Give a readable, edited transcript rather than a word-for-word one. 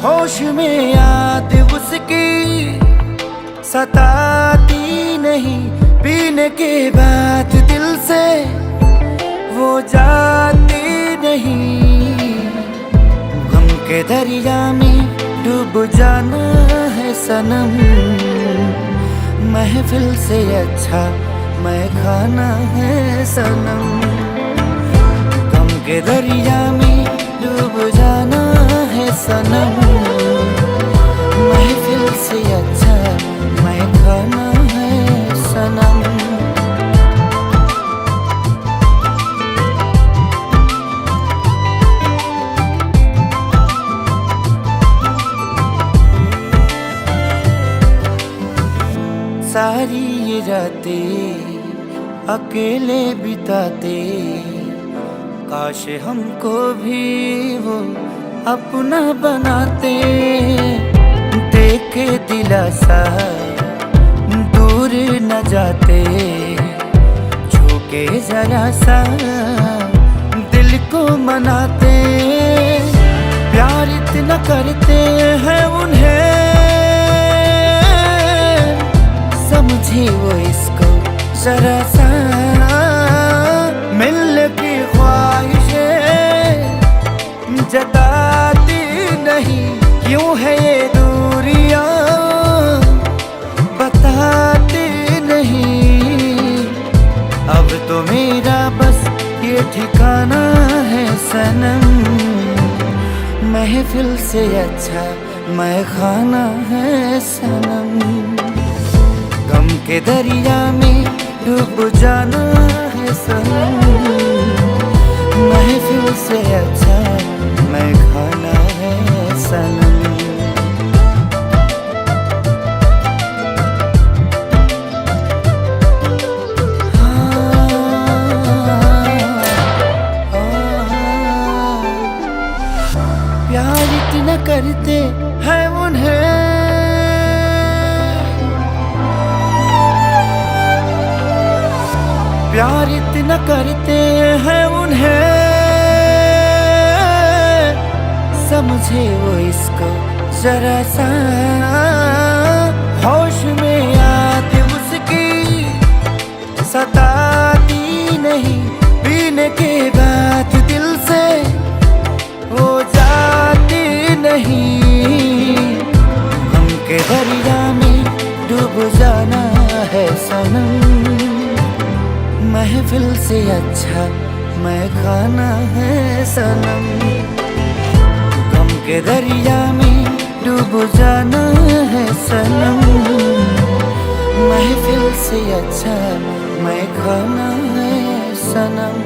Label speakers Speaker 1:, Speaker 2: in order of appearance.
Speaker 1: होश में याद उसकी सताती नहीं, पीने के बाद दिल से वो जाती नहीं। गम के दरिया में डूब जाना है सनम, महफिल से अच्छा मैं खाना है सनम। गम के दरिया में डूब जाना है सनम, महफिल से अच्छा मैं खाना है सनम। सारी ये रातें अकेले बिताते, काश हमको भी वो अपना बनाते। देखे दिलासा दूर न जाते, छूके जरा सा दिल को मनाते। प्यार इतना करते हैं उन्हें, समझे वो इसको जरा सा। मिलने की ख्वाहिशें जताती नहीं, क्यों है ये दूरियां बताती नहीं। अब तो मेरा बस ये ठिकाना है सनम, महफिल से अच्छा मैं खाना है सनम। गम के दरिया में डूब जाना है सनम, महफिल से अच्छा मैं खाना है सनम। प्यार इतना करते हैं उन्हें, प्यार इतना करते हैं उन्हें, समझे वो इसको जरा सा। होश में याद उसकी सताती नहीं, पीने के बाद दिल से वो जाती नहीं। गम के दरिया में डूब जाना है सनम, महफिल से अच्छा मैं खाना है सनम। गम के दरिया में डूब जाना है सनम, महफिल से अच्छा मैं खाना है सनम।